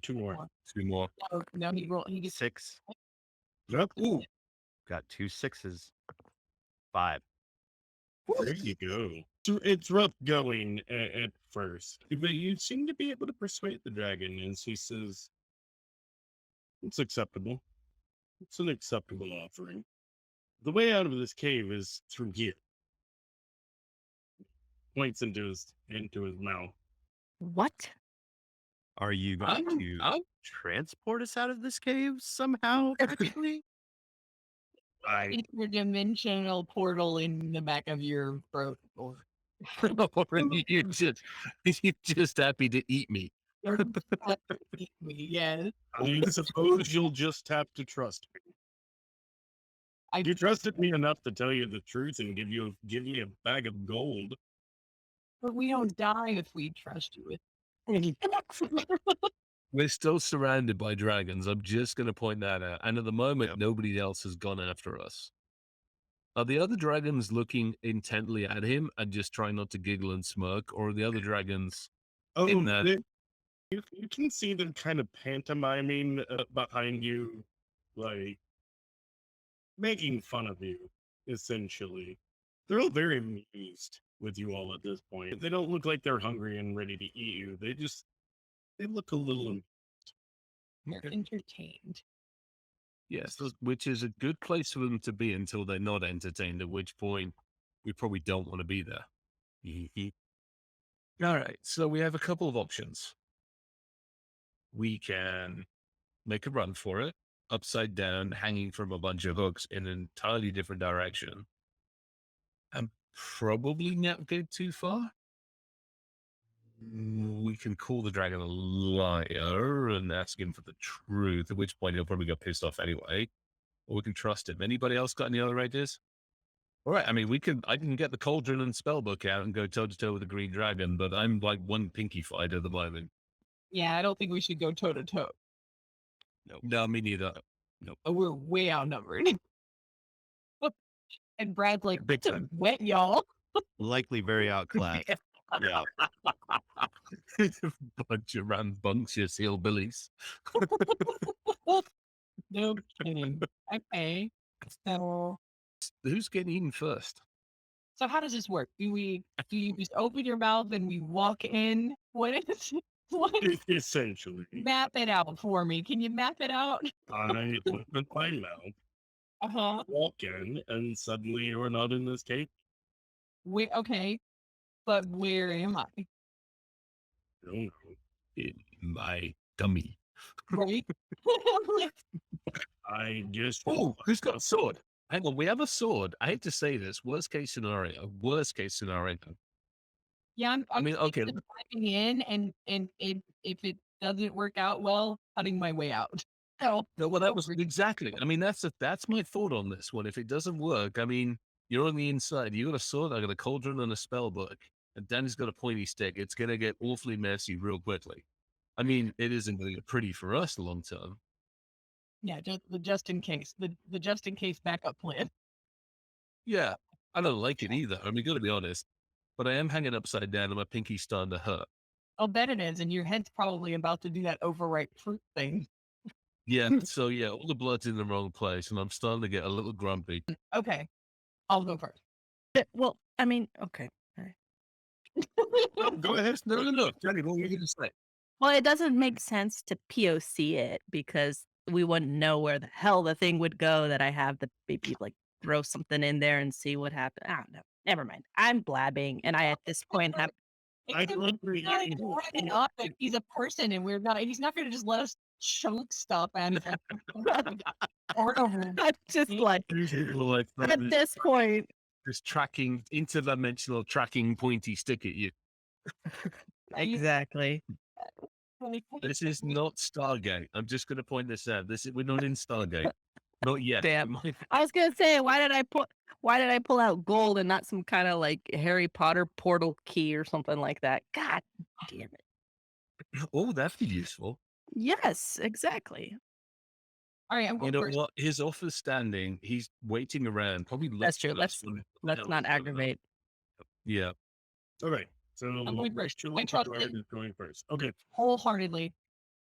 2 more. 2 more. No, he gets 6. Yep. Ooh, Got 2 6s. 5. there you go. So it's rough going at first, but you seem to be able to persuade the dragon, and she says, "It's acceptable. It's an acceptable offering. The way out of this cave is through here." Points into his mouth. What? Are you going to I'm- transport us out of this cave somehow? Actually, interdimensional portal in the back of your throat. Or you're just happy to eat me. yes. I suppose you'll just have to trust me. You trusted me enough to tell you the truth and give you a bag of gold. But we don't die if we trust you. We're still surrounded by dragons. I'm just going to point that out. And at the moment, Yep. nobody else has gone after us. Are the other dragons looking intently at him and just trying not to giggle and smirk? Or are the other dragons in that? You can see them kind of pantomiming behind you, like making fun of you, essentially. They're all very amused with you all at this point. They don't look like they're hungry and ready to eat you. They look a little. You're entertained. Yes, which is a good place for them to be until they're not entertained, at which point we probably don't want to be there. All right, so we have a couple of options. We can make a run for it, upside down, hanging from a bunch of hooks in an entirely different direction, and probably not go too far. We can call the dragon a liar and ask him for the truth, at which point he'll probably get pissed off anyway. Or we can trust him. Anybody else got any other ideas? All right, I mean, I can get the cauldron and spellbook out and go toe to toe with the green dragon, but I'm like one pinky fight at the moment. Yeah, I don't think we should go toe to toe. No, me neither. We're way outnumbered. And Brad's like, Big "It's a time. wet, y'all." likely very outclassed. Yeah. Bunch of rambunctious hillbillies. No kidding. Okay. So Who's getting eaten first? how does this work? Do you just open your mouth and we walk in? What Essentially, map it out for me? Can you map it out? I open my mouth, Uh-huh. walk in, and suddenly you're not in this cave. Okay. But where am I? I don't know. In my dummy. Right? I just. Oh, who's got a sword? Hang on, we have a sword. I hate to say this. Worst case scenario. Yeah, I'm I mean, okay. just diving in and if it doesn't work out well, cutting my way out. So No, well, that was exactly. I mean, that's my thought on this one. If it doesn't work, I mean, you're on the inside. You got a sword. I got a cauldron and a spell book, and Danny's got a pointy stick. It's gonna get awfully messy real quickly. I mean, it isn't gonna get pretty for us long term. yeah, just in case. The just in case backup plan. Yeah, I don't like it either. I mean, gotta be honest. But I am hanging upside down, and my pinky's starting to hurt. I'll bet it is, and your head's probably about to do that overripe fruit thing. Yeah, so yeah, all the blood's in the wrong place, and I'm starting to get a little grumpy. Okay. I'll go first. Well, I mean, okay. All right. Go ahead. No. Dani, what were you going to say? Well, it doesn't make sense to POC it because we wouldn't know where the hell the thing would go that I have to maybe like throw something in there and see what happens. I don't know. Never mind. I'm blabbing, and I at this point have I don't Not that he's a person and we're not. He's not going to just let us choke stuff and or over. I'm just like Like at this point. this tracking, interdimensional tracking pointy stick at you. Exactly. This is not Stargate. I'm just going to point this out. We're not in Stargate. Not yet. Damn. I was gonna say, why did I pull out gold and not some kind of like Harry Potter portal key or something like that? God damn it. Oh, that'd be useful. Yes, exactly. All right, I'm You going know first. what? His offer's standing. He's waiting around. Probably. That's true. Let's not aggravate. Yeah. All right. So I'm going first. Julie I trust Gerard it. is going first. Okay. Wholeheartedly.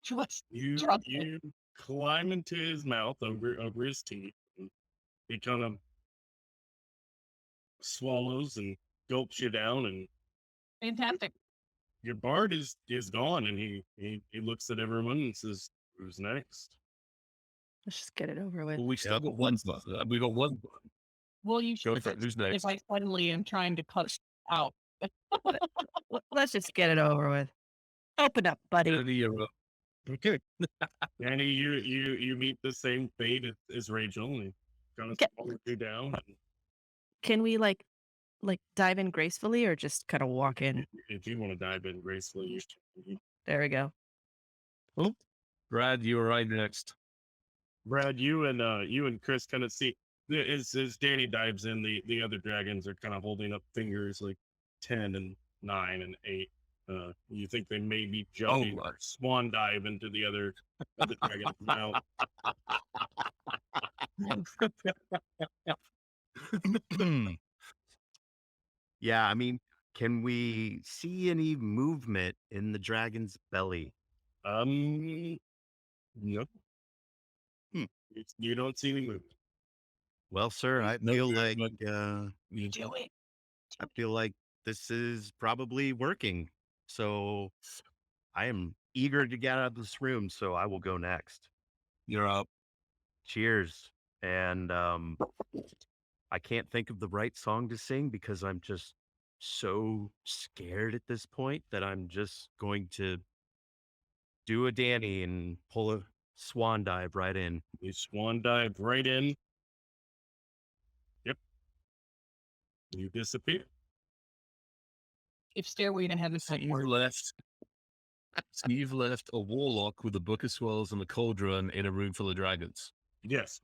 Trust. You Trust it. you climb into his mouth over his teeth. And he kind of swallows and gulps you down, and Fantastic. your bard is gone. And he looks at everyone and says, "Who's next?" Let's just get it over with. Well, we still got one. We got one. Well, you Go should for it. Who's next? if I suddenly am trying to cut out. Let's just get it over with. Open up, buddy. Dani, you're up. Okay. Danny, you meet the same fate as Rachel, and kind of Okay. swallows you down. And Can we like dive in gracefully or just kind of walk in? if you want to dive in gracefully, you There we go. Brad, you're right next. Brad, you and Chris kind of see as Danny dives in, the other dragons are kind of holding up fingers like 10 and 9 and 8. You think they may be jumping my. swan dive into the other dragon's mouth. Yeah, I mean, can we see any movement in the dragon's belly? No. You don't see any movement. Well, sir, I No, feel no, like no. Do it. I feel like this is probably working. So I am eager to get out of this room, so I will go next. You're up. Cheers. And I can't think of the right song to sing because I'm just so scared at this point that I'm just going to do a Dani and pull a swan dive right in. You swan dive right in. Yep. You disappear. If Stairway to Heaven So had you've worked, left. So you've left a warlock with a book of swells and a cauldron in a room full of dragons. Yes.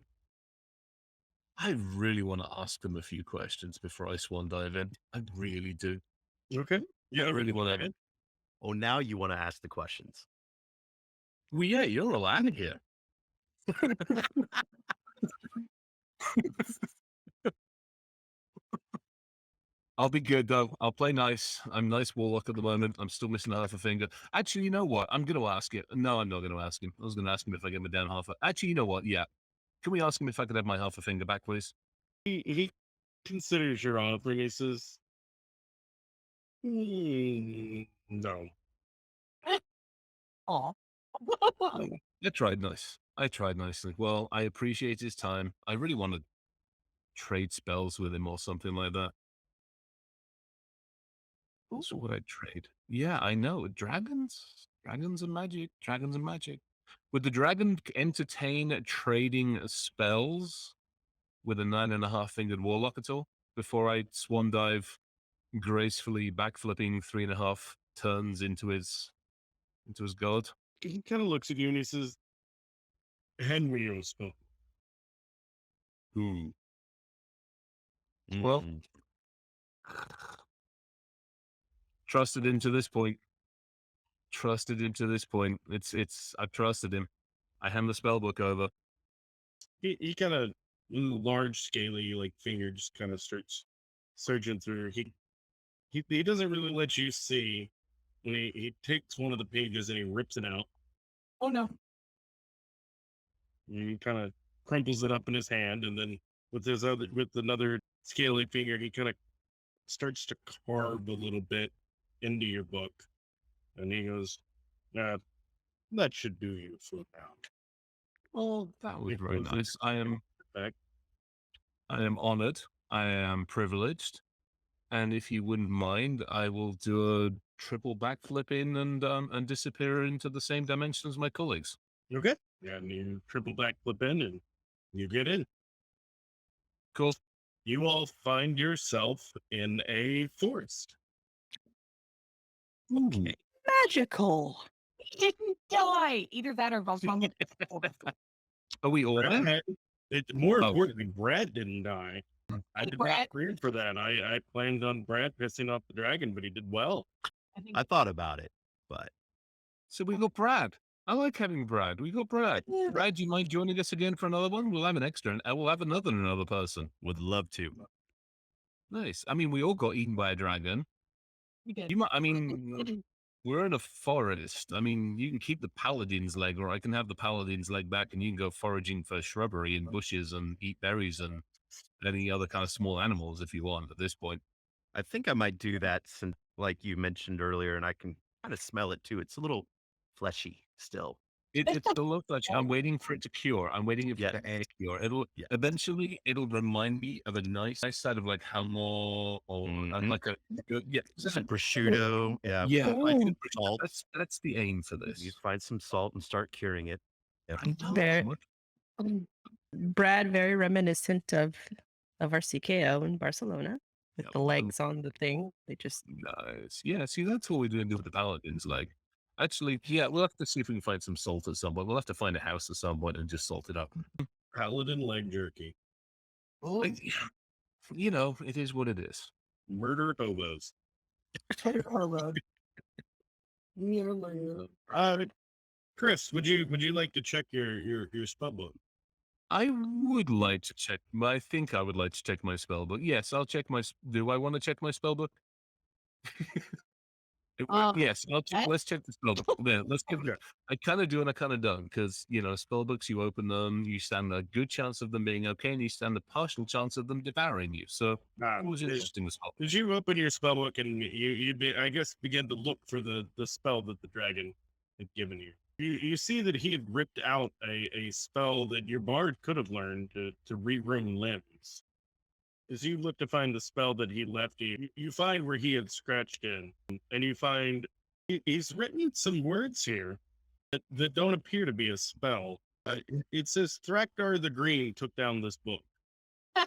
I really want to ask them a few questions before I swan dive in. I really do. Okay. Yeah, I really want to. Oh, now you want to ask the questions. Well, yeah, you're all out of here. I'll be good though. I'll play nice. I'm nice warlock at the moment. I'm still missing half a finger. Actually, you know what? I'm going to ask it. No, I'm not going to ask him. I was going to ask him if I get my down half. Actually, you know what? Yeah. Can we ask him if I could have my half a finger back, please? He considers your offer and he says, no. aw. I tried nice. I tried nicely. Well, I appreciate his time. I really want to trade spells with him or something like that. So what I trade? Yeah, I know. Dragons? Dragons and magic. Dragons and magic. Would the dragon entertain trading spells with a 9.5 fingered warlock at all? Before I swan dive gracefully backflipping 3.5 turns into his god? He kind of looks at you and he says, Henry Osco. Ooh. Well, Mm. trusted him to this point. Trusted him to this point. I've trusted him. I hand the spell book over. He kind of large, scaly, like finger just kind of starts searching through. He doesn't really let you see. And he takes one of the pages and he rips it out. Oh no. And he kind of crumples it up in his hand, and then with another scaly finger, he kind of starts to carve a little bit into your book. And he goes, that should do you for now. Well, that was It very was nice. back. I am honored. I am privileged. And if you wouldn't mind, I will do a triple backflip in and disappear into the same dimension as my colleagues. Okay. And you triple back flip in and you get in. Cool. You all find yourself in a forest. Okay. Magical. He didn't die. Either that or Volkswagen. Are we all there? Brad, more Oh. importantly, Brad didn't die. I did Brad- not agree for that. I planned on Brad pissing off the dragon, but he did well. I think I thought about it, but So we got Brad. I like having Brad. We got Brad. Brad, do you mind joining us again for another one? We'll have an extra and we'll have another person. would love to. Nice. I mean, we all got eaten by a dragon. we did. You might, I mean, we're in a forest. I mean, you can keep the paladin's leg, or I can have the paladin's leg back and you can go foraging for shrubbery and bushes and eat berries and any other kind of small animals if you want at this point. I think I might do that since, like you mentioned earlier, and I can kind of smell it too. It's a little fleshy still. It's the low touch. I'm waiting for it to cure. I'm waiting for Yeah. it to cure. It'll Yeah. eventually it'll remind me of a nice side of like hammo or Mhm. like a yeah. Some prosciutto. Yeah. Yeah, I Ooh. think Salt. that's the aim for You this. find some salt and start curing it. I know. There- Brad, very reminiscent of our CKO in Barcelona with Yep. the legs on the thing. They just Nice. Yeah, see, that's what we're doing with the paladins. Like, actually, yeah, we'll have to see if we can find some salt at some point. We'll have to find a house at some point and just salt it up. Paladin leg jerky. Like, you know, it is what it is. Murder hobos. Chris, would you like to check your spell book? I would like to check. I think I would like to check my spell book. Yes, I'll check my. Do I want to check my spell book? Yes, let's check the spell book. Yeah, let's give it. I kind of do and I kind of don't because spell books. You open them, you stand a good chance of them being okay, and you stand a partial chance of them devouring you. So it was interesting as well. Did you open your spell book and I guess begin to look for the spell that the dragon had given you? You see that he had ripped out a spell that your bard could have learned to rerun limbs. As you look to find the spell that he left you, you find where he had scratched in, and you find he's written some words here that don't appear to be a spell. It says Thrakdar the Green took down this book. By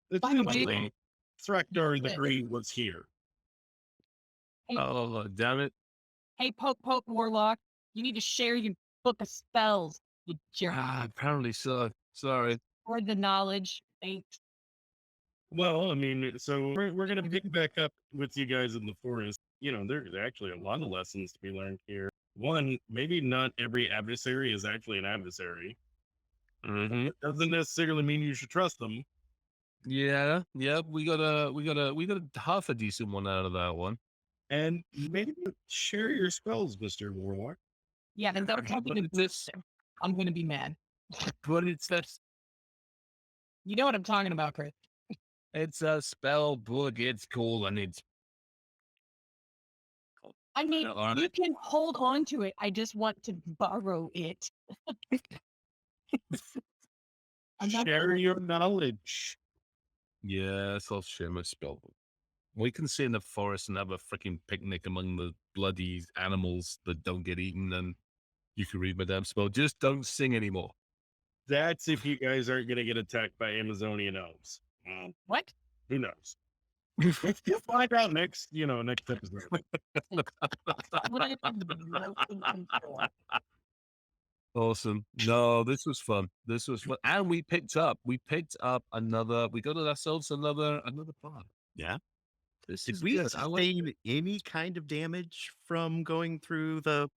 the way- Essentially, Thrakdar the Green was here. Oh damn it! Hey, poke warlock, you need to share your book of spells. You jerk. Apparently so. Sorry. Or the knowledge. Thanks. Well, I mean, so we're gonna pick back up with you guys in the forest. There's actually a lot of lessons to be learned here. One, maybe not every adversary is actually an adversary. Mm-hmm. It doesn't necessarily mean you should trust them. Yeah. We got a half a decent one out of that one. And maybe share your spells, Mr. Warlock. Yeah, and that's But it's I'm gonna be mad. this. You know what I'm talking about, Chris. It's a spell book. It's cool and it's. I mean, No, all you right. can hold on to it. I just want to borrow it. I'm not Share your knowledge. Yes, I'll share my spell book. We can sit in the forest and have a freaking picnic among the bloody animals that don't get eaten, and you can read my damn spell. Just don't sing anymore. That's if you guys aren't gonna get attacked by Amazonian elves. What? Who knows? You'll find out next episode. What I have no control. Awesome. No, this was fun. And we picked up another, we got ourselves another part. Yeah. This Did is we good. I like sustain any kind of damage from going through the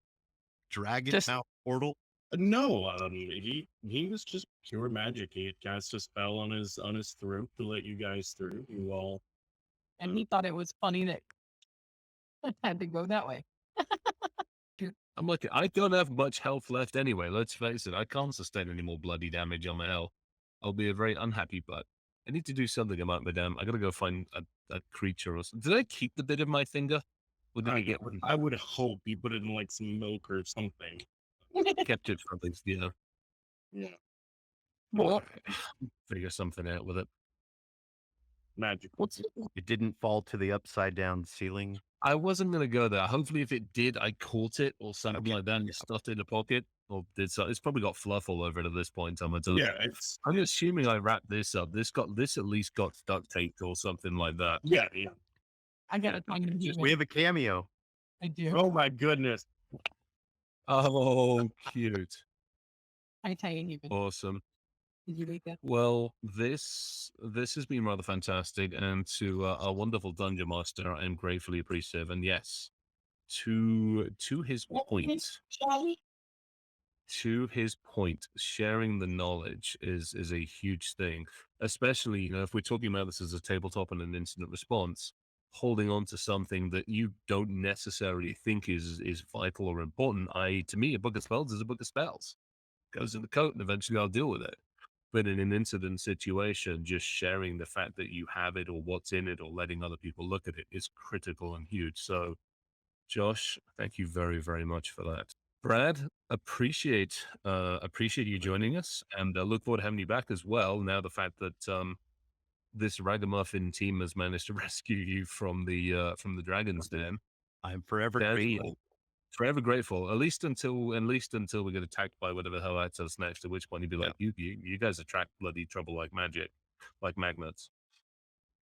dragon Just- mouth portal? No, he was just pure magic. He had cast a spell on his throat to let you guys through. You all And he thought it was funny that it had to go that way. I'm like, I don't have much health left anyway. Let's face it. I can't sustain any more bloody damage on my health. I'll be a very unhappy butt. I need to do something about my damn. I gotta go find a creature or something. Did I keep the bit of my finger? Or did I get one? I would hope you put it in like some milk or something. Kept it for things, yeah. Yeah, Well, figure something out with it. magic. It didn't fall to the upside down ceiling. I wasn't gonna go there. Hopefully, if it did, I caught it or something Okay. like that and stuffed it in a pocket or did so. It's probably got fluff all over it at this point. I'm It's assuming I wrapped this up. This at least got duct taped or something like that. yeah. I got a tongue in the We have a cameo. I do. Oh my goodness. Oh, cute. Hi, Tiny Human. Awesome. Did you make that? Well, this has been rather fantastic, and to our wonderful dungeon master, I'm gratefully appreciative. And yes, to his point, Shall we? sharing the knowledge is a huge thing, especially if we're talking about this as a tabletop and an incident response. Holding on to something that you don't necessarily think is vital or important. To me, a book of spells is a book of spells. Goes in the coat, and eventually I'll deal with it. But in an incident situation, just sharing the fact that you have it or what's in it or letting other people look at it is critical and huge. So, Josh, thank you very, very much for that. Brad, appreciate you joining us, and look forward to having you back as well. Now the fact that this ragamuffin team has managed to rescue you from the dragon's den. I'm forever That's grateful. forever grateful. At least until we get attacked by whatever the hell that's us next. At which point you'd be like, you guys attract bloody trouble like magic, like magnets.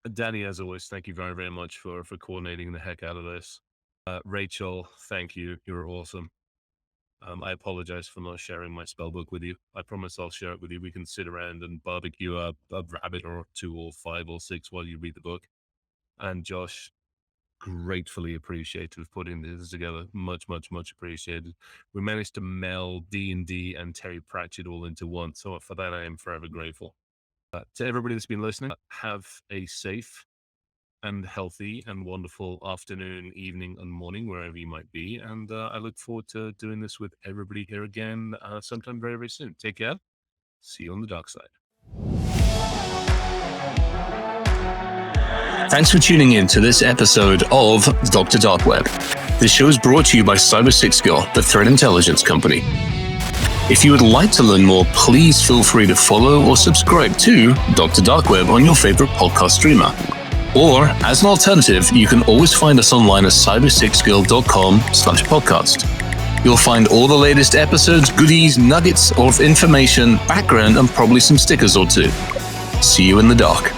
Dani, as always, thank you very, very much for coordinating the heck out of this. Rachel, thank you. You're awesome. I apologize for not sharing my spell book with you. I promise I'll share it with you. We can sit around and barbecue a rabbit or 2 or 5 or 6 while you read the book. And Josh, gratefully appreciated of putting this together. Much, much, much appreciated. We managed to meld D&D and Terry Pratchett all into one. So for that, I am forever grateful. To everybody that's been listening, have a safe and healthy and wonderful afternoon, evening, and morning, wherever you might be. And I look forward to doing this with everybody here again sometime very, very soon. Take care. See you on the dark side. Thanks for tuning in to this episode of Dr. Dark Web. This show is brought to you by Cyber 6 Girl, the threat intelligence company. If you would like to learn more, please feel free to follow or subscribe to Dr. Dark Web on your favorite podcast streamer. Or, as an alternative, you can always find us online at cyber6girl.com/podcast. You'll find all the latest episodes, goodies, nuggets of information, background, and probably some stickers or two. See you in the dark.